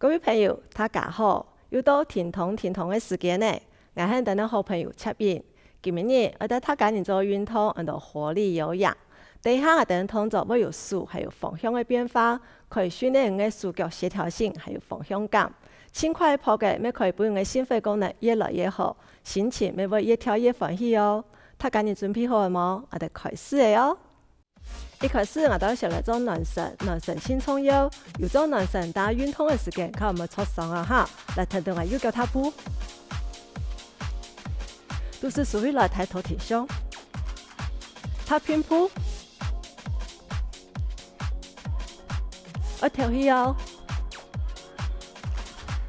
各位朋友，大家好！又到天同的时间呢，我係等啲好朋友出面。今日我哋大家人做運動，我哋活力有氧。第一下我哋動作會有速，還有方向嘅變化，可以訓練人嘅視覺協調性，還有方向感。輕快跑嘅，咪可以幫人嘅心肺功能越來越好，心情咪會越跳越歡喜哦。大家人準備好了冇？我哋開始嘅哦！一開始我哋先嚟做暖身輕鬆腰，要做暖身打運動嘅時間，看有冇出傷啊哈！來聽到我右腳踏步，都是屬於來抬頭挺胸，踏平步，我跳起腰，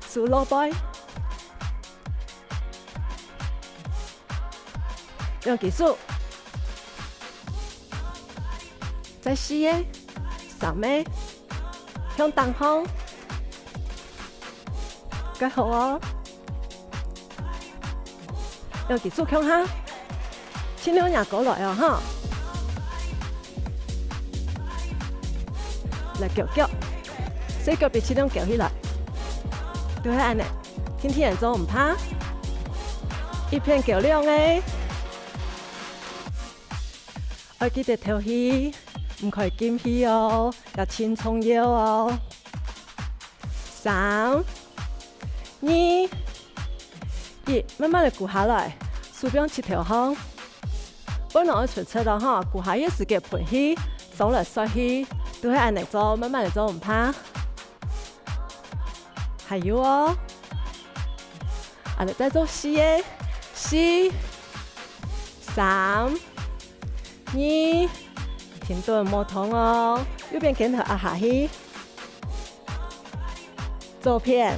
數落背，用技術。在視野、上面、向東方，蓋好哦。用技術向下，前兩隻過來哦哈。來腳腳，四腳比前兩腳起來，都係安尼。天天人做唔怕，一片腳亮誒。我記得跳起。唔可以緊氣哦，要輕鬆腰哦。3、2、1，慢慢地鼓下來，手柄切條項。本來我出車了哈，鼓下一時嘅盤氣，手來縮氣，都係按嚟做，慢慢地做唔怕。還有哦，我哋再做4、3、2。停頓莫痛哦，右邊肩頭壓下去，左片，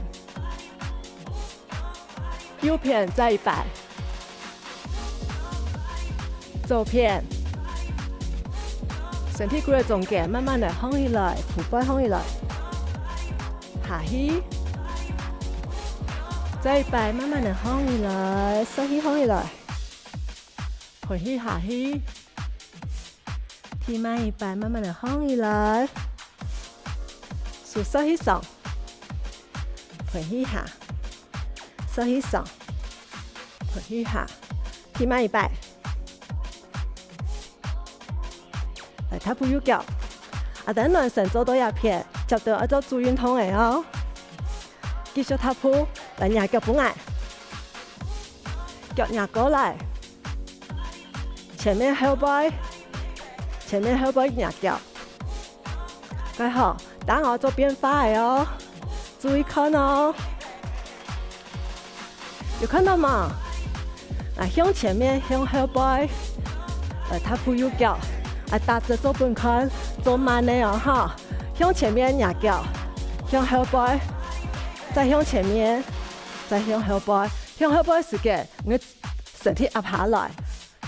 右片再100，左片，身體骨嘅中間慢慢地放起來，腹背放起來，下去，再100，慢慢地放起來，收起放起來，盤起下去。提慢100，慢慢地放起來，手收起上，盤起下，收起上，盤起下，提慢100，來踏步右腳，等暖身做多一片，接到要做做運動嘅哦，繼續踏步，來壓腳本來，腳壓過來，前面後背。前面後背壓腳，蓋好，等我做變化嘅哦，注意看哦，有看到嗎？向前面向後背，踏步右腳，搭着做本看，做慢嘅哦哈，向前面壓腳，向後背，再向前面，再向後背，向後背時間，我身體壓下來，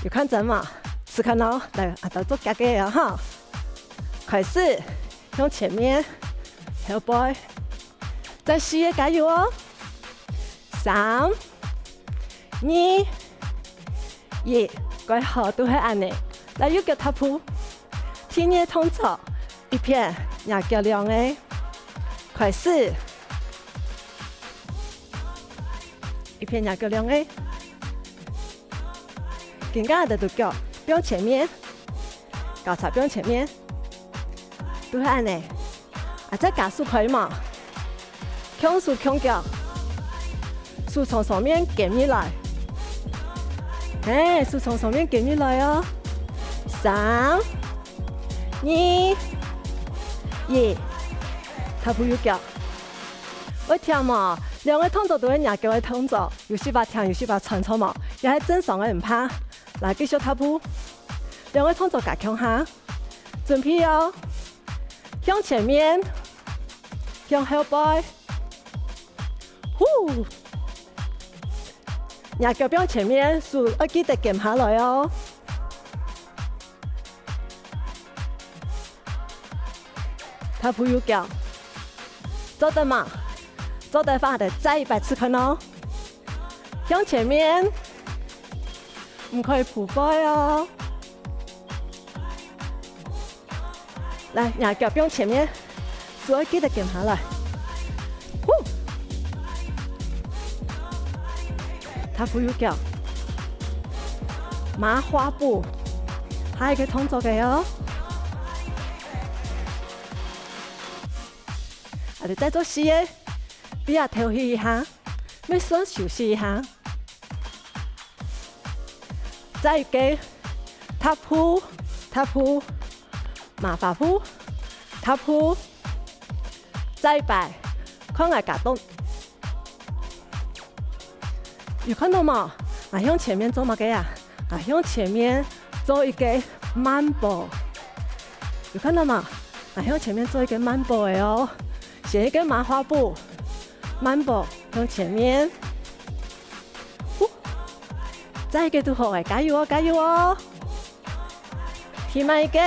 有看真嗎？試看咯，來，到做格嘅啊哈！開始向前面，後背，再試加油哦！3、2、1，蓋好都係安尼。來右腳踏步，天熱動作，一片壓腳亮誒，開始，一片壓腳亮誒，更加的對腳。不用前面，搞擦不用前面，都係安尼。再加速可以嘛？強速強腳，手從上面捲起來，手從上面捲起來哦。3、2、1，踏步右腳。我聽嘛，兩個動作都係壓腳嘅動作，有時把聽，有時把傳錯嘛，也係正常嘅唔怕。來繼續踏步，兩個動作加強下，準備哦，向前面，向後背，壓腳向前面，手要記得減下來哦。踏步右腳，做得嘛？做得翻的再100次看哦，向前面。唔可以ผู背哦，來，壓腳向前面，手要記得減下來，呼，踏步右脚，麻花步，还有一个动作嘅哦。我哋再做四个，你也调息一下，要先休息一下。再一个，踏步，踏步，麻花步，踏步，再摆，看下夹动。有看到吗？啊，向前面做乜嘅啊？啊，向前面做一个慢步。有看到吗？啊，向前面做一个慢步嘅哦。写一个麻花步，慢步向前面，再一个都好诶，加油哦，加油哦！提慢一个，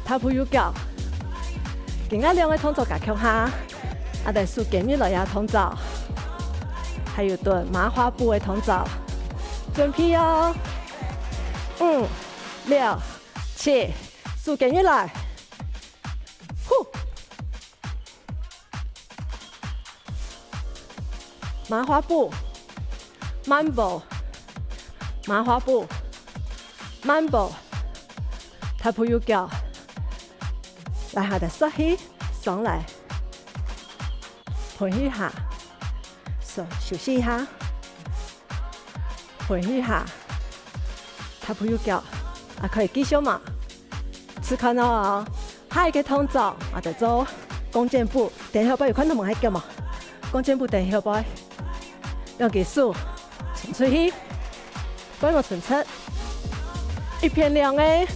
踏步右脚，今仔两个动作加强下，啊，但是今日来也动作，还有顿麻花步的动作，准备哦，5、6、7，数今日来。麻花步，慢步，麻花步，慢步，踏步右脚，来下的缩起上来，回一下，休息一下，回一下，踏步右脚，啊可以继续嘛？此刻呢，下一个动作我哋做弓箭步，等下不有看到冇喺腳嘛？弓箭步等下不？用技术，伸出去，幫我伸出，一片2 A，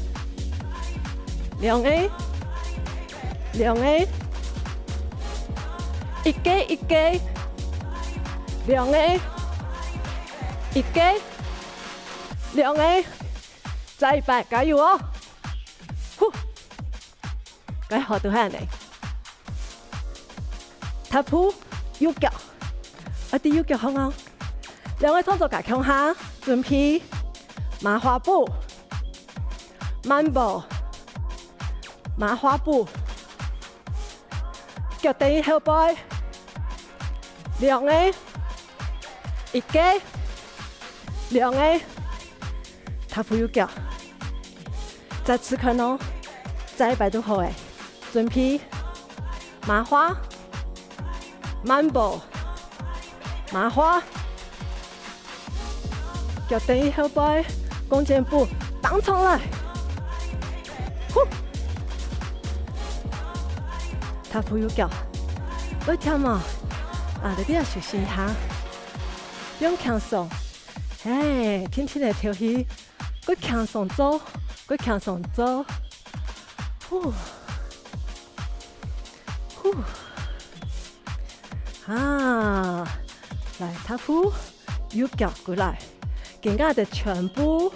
2 A， 2 A， 一個一個，2 A， 一個2 A， 再一擺，加油哦！呼，該好都係你，踏步右腳。我哋右腳好啱，兩個動作加強下，準備麻花步、慢步、麻花步，腳底後背，2 A， 一個2 A， 踏步右腳，再此刻呢，再一擺都好誒，準備麻花、慢步。麻花，腳底後背，弓箭步，盪上來，呼，踏步右腳，喂聽嘛，啊，你哋要休息一下，不用輕鬆，唉，天天嚟調戲，佢輕鬆做，佢輕鬆做，呼，呼，啊。來，踏步右腳過來，今日的全部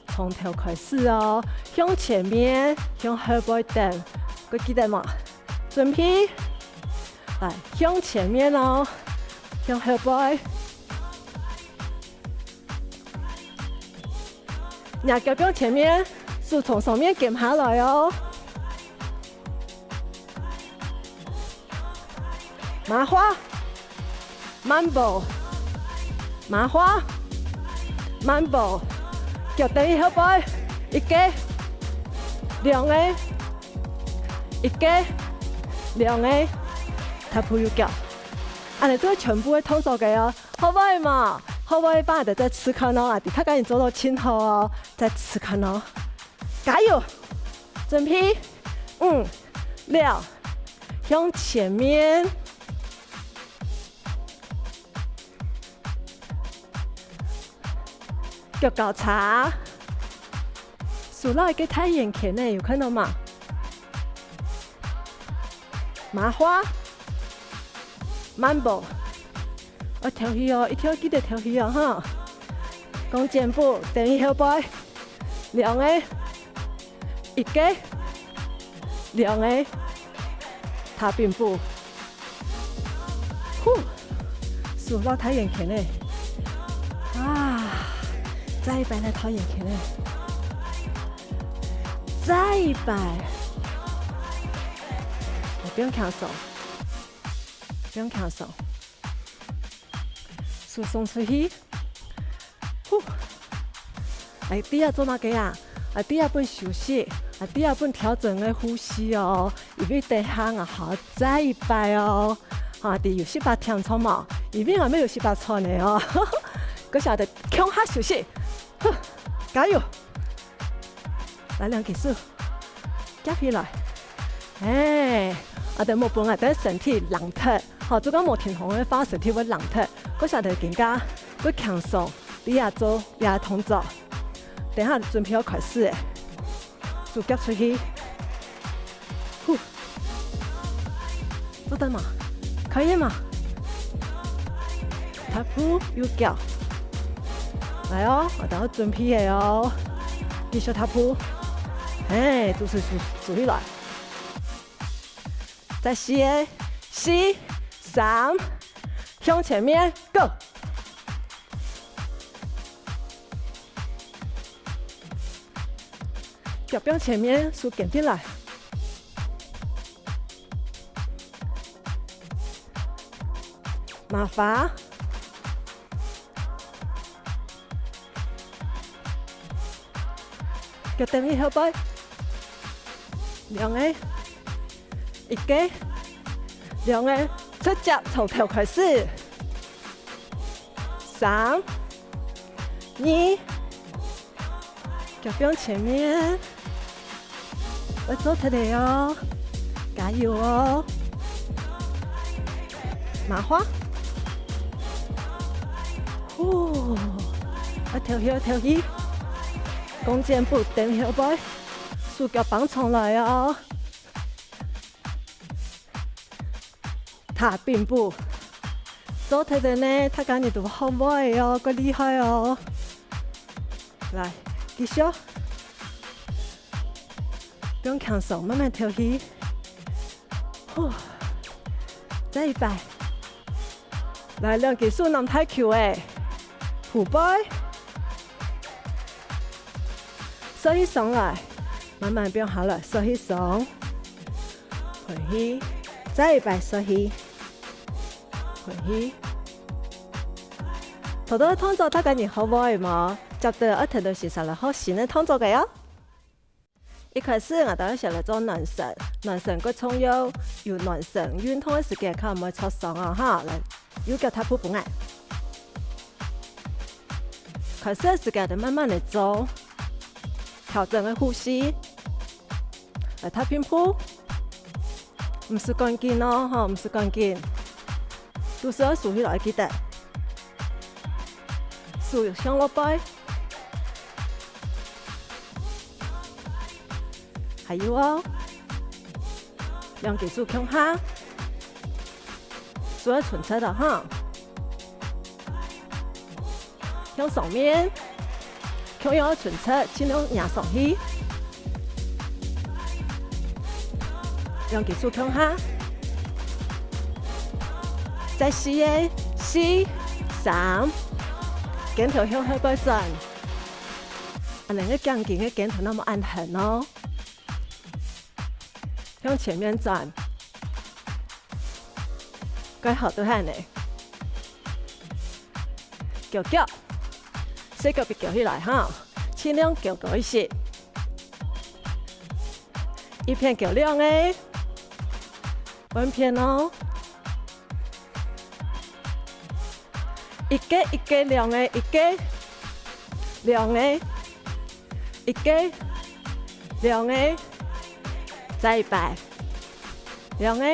從頭開始哦，向前面，向後背蹬，佢記得嘛？準備，來向前面哦，向後背，兩腳向前面，手從上面撳下來哦，麻花。慢步，麻花，慢步，腳底後背，一個2 A， 一個2 A， 踏步右腳，啊你都係全部嘅動作嘅哦，好唔好嘛？好唔好幫我哋再此刻呢？啊，你睇緊你做到前後哦，再此刻呢，加油！準備，5、6，向前面。腳交叉，數落一個太陽拳呢，有看到嗎？麻花，慢步，我調氣哦，一條記得調氣哦哈。弓箭步，等於後背，2 A， 一個2 A， 踏並步，呼，數落太陽拳呢，啊！再一擺來太陽拳呢，再一擺，不用扛手，不用扛手，手松出去，呼，来第二做哪个啊？第二本休息，第二本调整的呼吸哦，因为第项啊好再一摆哦，第有时把听错嘛，因为还没有时把错呢哦，嗰下得强下休息，加油！来两技术，夹起来，得冇本得身体冷脱，做讲冇停红的话，身体会冷脱，嗰下得更加会强壮，你也做也同做。等下准备要开始，手夹出去，呼，做得嘛？可以嘛？踏步右脚，来哦，我等下准备的哦，继续踏步，就是数起来，再4、3，向前面 ，Go！脚边前面手跟进来，麻烦，脚等于后背，两个，一个，两个，出脚从头开始，3、2，脚边前面。我做出来哦，加油哦！麻花，我跳起，弓箭步等后背，手脚绑上来哦。踏并步，做出来呢，他讲你都好歪哦，够厉害哦！来，继续。不用扛手，慢慢跳起，再一摆，来两技术，南太球诶，虎背，手起上来，慢慢变好了，手起上，回去，再一摆手起，回去，头头动作大概你好歪嘛，接到一头都是上来好新的动作嘅哟。一开始我哋先嚟做暖身，暖身個重要，有暖身運動嘅時間，佢唔會錯傷啊哈！嚟，要腳踏步本嚟，開始嘅時間就慢慢嚟做，調整嘅呼吸，嚟踏並步，唔是趕緊咯，哈，唔是趕緊，都是要數起來記得，數向落背。还有哦，两技术向下，所有纯粹的哈，向上面，向右纯粹，尽量压上去，两技术向下，再4、3，肩头向后背转，两个钢筋的肩头那么按痕哦。向前面转，该好多汗呢。脚，四脚别脚起来哈，尽量脚高一些。一片脚亮诶，半片哦。一个亮诶，一个亮诶，一个亮诶。再一摆，两个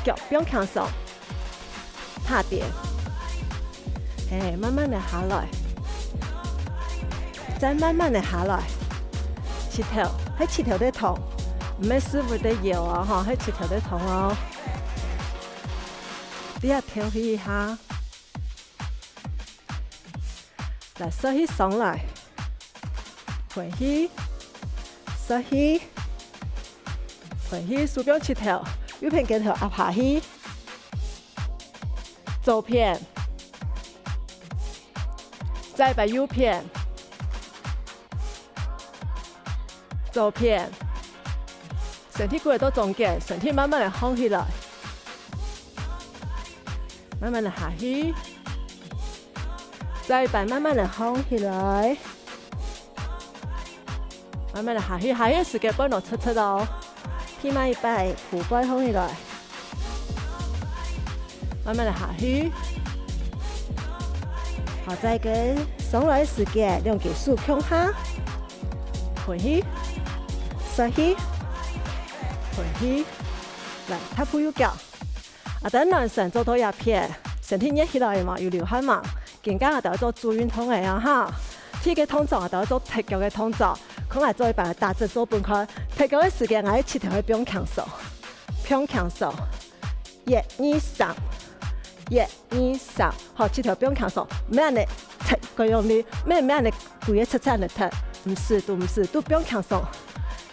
脚不用扛手，踏点，慢慢的下来，再慢慢的下来，起头，喺起头在痛，唔係師傅在搖啊，哈，喺起頭在痛哦，你要調起一下，來手起上來。回去，收起，回去，手表起头，右片肩头压下去，左片，再把右片，左片，身体骨到中间，身体慢慢的放起来，慢慢的下去，再摆慢慢的放起来，慢慢的下去，下去时间帮我测测哦，偏慢一摆，腹部放起来，慢慢的下去。 好，再跟上来时间，两隻手向下，回去，甩去，回去，來，踏步右腳。等男生做多一片，身體熱起來嘛，要流汗嘛，更加我哋做做運動嘅啊哈。踢嘅動作我哋做踢腳嘅動作，可能做一半打直做半開，踢腳嘅時間我哋切條去不用強手，不用強手，1、2、3。 1、2、3，好，切條不用強手，咩人哋踢個用力，咩人哋故意切切人哋踢，唔是都不用強手。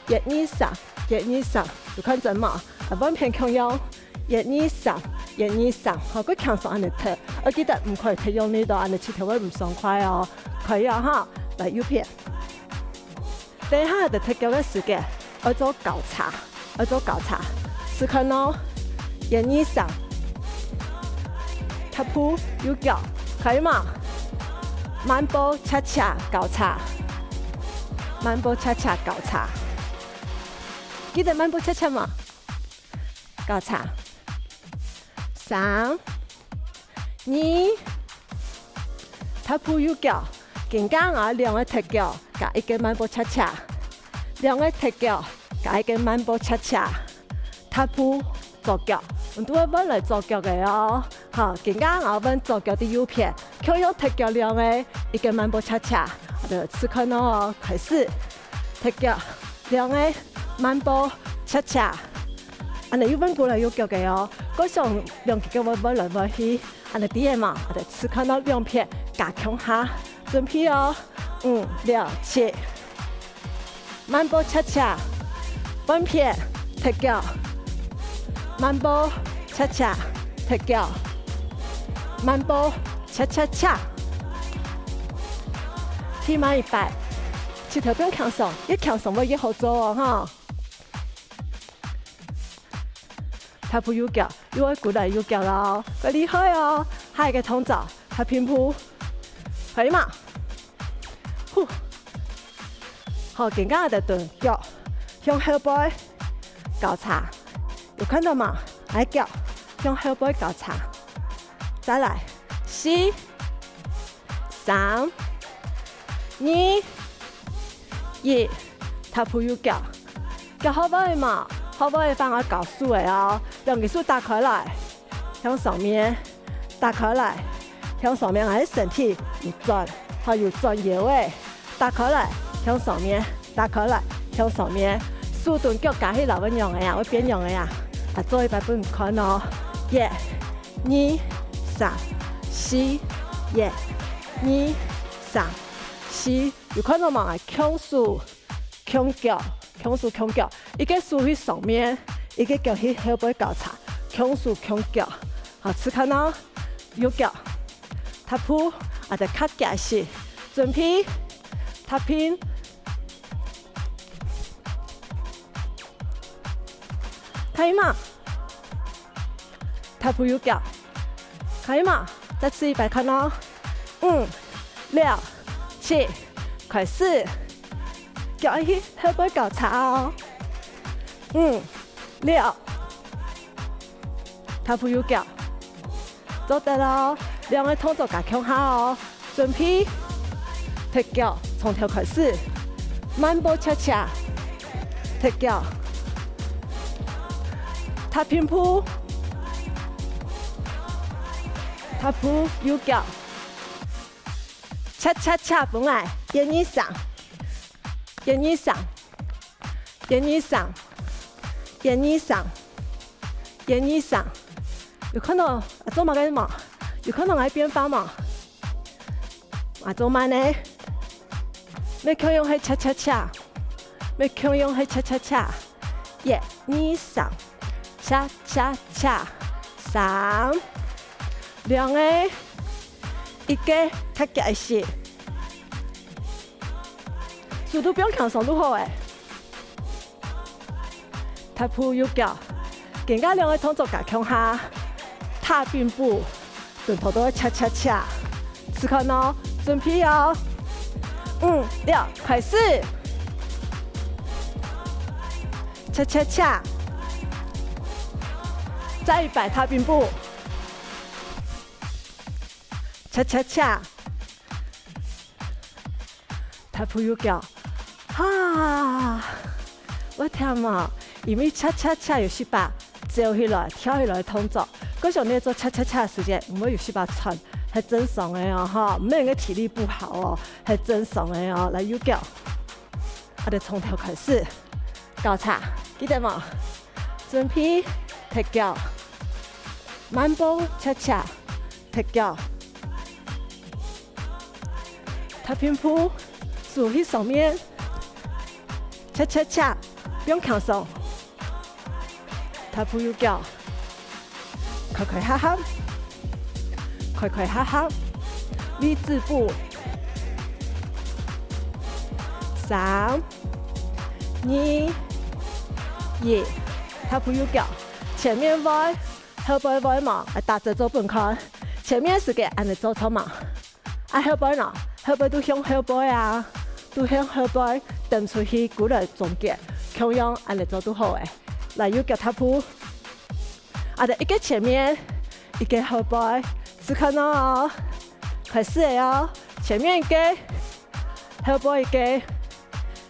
1、2、3，1、2、3，有看真嘛？揾片強用，1、2、3，1、2、3，好，佢強手人哋踢，我記得唔可以踢用力到，人哋切條會唔爽快哦，可以啊哈，嚟右片。等一下我哋踢腳嘅時間，我做交叉，試看咯，1、2、3。 踏步右腳，可以嗎？慢步恰恰交叉，慢步恰恰交叉，記得慢步恰恰嘛？交叉，3、2，踏步右腳，更加我兩個踢腳加一個慢步恰恰，兩個踢腳加一個慢步恰恰，踏步左腳。 我都要揾嚟左腳嘅哦，好，更加我揾左腳的右片，佢用踢腳兩個一個慢步恰恰，我哋試看咯，開始踢腳兩個慢步恰恰，我哋要揾過嚟右腳嘅哦，嗰上兩腳我揾來揾去，我哋啲嘢嘛，我哋試看到兩片夾向下，準備哦，5、6、7，慢步恰恰，揾片踢腳。 慢步恰恰踢腳，慢步恰恰恰，踢慢一擺，切條不用強手，越強手會越好做哦哈。踏步右腳，因為過來右腳咯，個厲害哦，下一個動作，踏平鋪，可以嗎？呼，好，更加我哋蹲腳，向後背交叉。 有看到嗎？來腳向後背交叉，再來4、3、2、1，踏步右腳，腳後背嘛，後背放我搞數的哦，兩隻手打開來，向上面打開來，向上面我的身體有轉，還有轉腰的，打開來向上面，打開來向上面，手蹲腳加起來會用的呀，會變用的呀。 做一百分看哦，1、2、3、4、1、2、3、4，有看到嗎？強手、強腳、強手、強腳，一個手去上面，一個腳去後背交叉，強手、強腳，好，試看哦，右腳，踏步，我哋卡夾勢，準備，踏平。 可以嗎？踏步右腳，可以嗎？再試一擺看哦。5、6、7，開始，腳去後背交叉哦。5、6，踏步右腳，做得咯。兩個動作加強下哦。準備，踢腳，從頭開始，慢步恰恰，踢腳。 踏平鋪，踏步右腳，恰恰恰本來1、2、3，1、2、3，1、2、3，1、2、3，1、2、3，有看到做乜嘅嘛？有看到我變化嘛？啊，做乜呢？咩強用係恰恰恰，咩強用係恰恰恰，1、2、3。 恰恰恰，3、2個，一個卡夾勢，速度不用強手都好誒。踏步右脚，更加两个动作夹向下，踏并步，臀头都会恰恰恰。此刻呢，准备哦，5、6，开始，恰恰恰，再一摆踏并步，恰恰恰，踏步右脚，啊！我听嘛，因为恰恰恰有时把走起来、跳起来的动作，嗰时候你做恰恰恰的时间，唔会有时把喘，系正常的哦，哈，唔系个体力不好哦，系正常的哦。来右脚，我哋从头开始，交叉，记得冇？准备，踢脚，慢步恰恰，踢脚，踏平步，竖喺上面，恰恰恰。不用扛手，踏步右脚，快快哈哈，快快哈哈，V 字步，3、2、1，踏步右脚，前面歪，后背歪嘛，打着走本开，前面是个按着走操嘛，后背呢，后背都向后背啊，都向后背蹬出去，鼓来中间。同样，按你做都好诶。来，右脚踏步，一个前面，一个后背，只看到哦，开始了哦。前面一个，后背一个，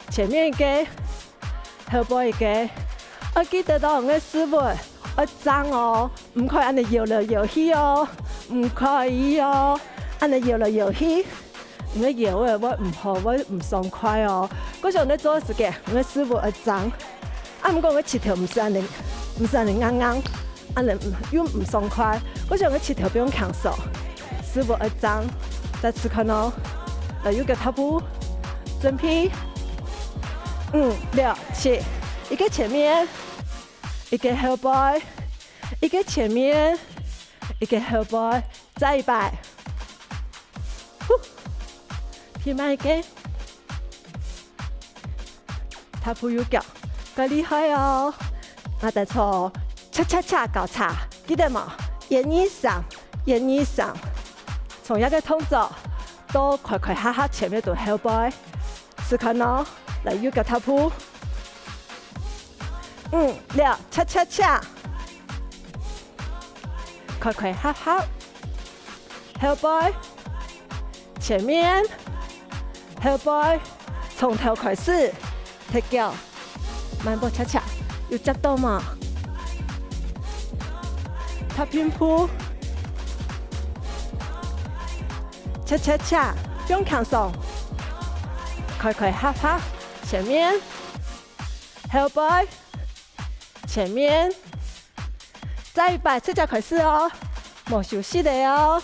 前面一个，后背一个。我记得到我嘅师傅，我脏哦，唔可以按你摇来摇去哦，唔可以哦，按你摇来摇去。唔个摇诶，我唔好，我唔爽快哦。嗰时候你做嘅时间，我嘅师傅会脏，唔过我切条唔是安尼，唔是安尼啱啱，安尼又唔爽快。嗰时候我切条不用扛手，师傅会脏。再次看哦，来右脚踏步，准备，5、6、7，一个前面，一个后背，一个前面，一个后背，再一摆。偏慢一个，踏步右脚，够厉害哦！再错，恰恰恰交叉，记得冇？沿以上，沿以上，从一个动作到快快哈哈前面到后背，试看哦。来右脚踏步，5、6，恰恰恰，快快哈哈，后背，前面。后背，从头开始，踢脚，慢步恰恰，有接到嘛？踏平步，恰恰恰，不用扛手，快快哈哈，前面，后背，前面，再一摆，赤脚开始哦，冇休息的哦。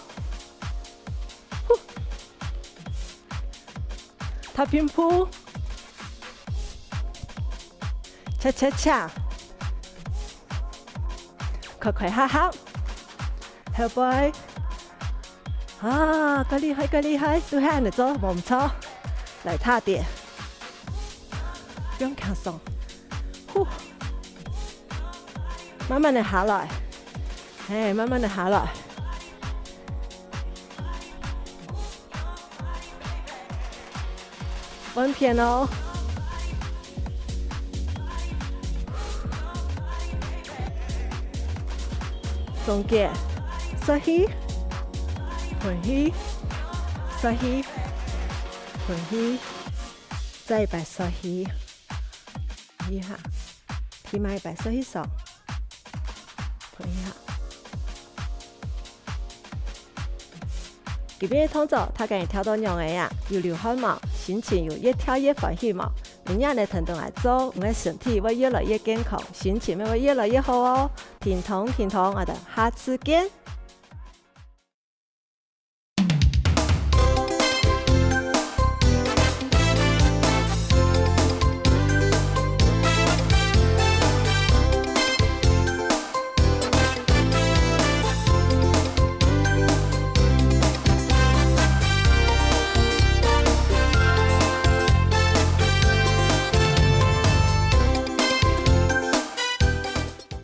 踏平步，恰恰恰，快快哈哈，后背，够厉害，够厉害，都系按你做，冇唔错。来踏点，不用扛手，慢慢的下来，慢慢的下来。稳片哦，中间，收起，回去，收起，回去，再一摆收起，一下，提埋一摆收起手，回一下。这边的动作，他敢跳到两个呀，有流汗嘛，心情又越跳越欢喜嘛。明日你腾腾来做，我的身体会越来越健康，心情会越来越好哦。挺同，我的下次见。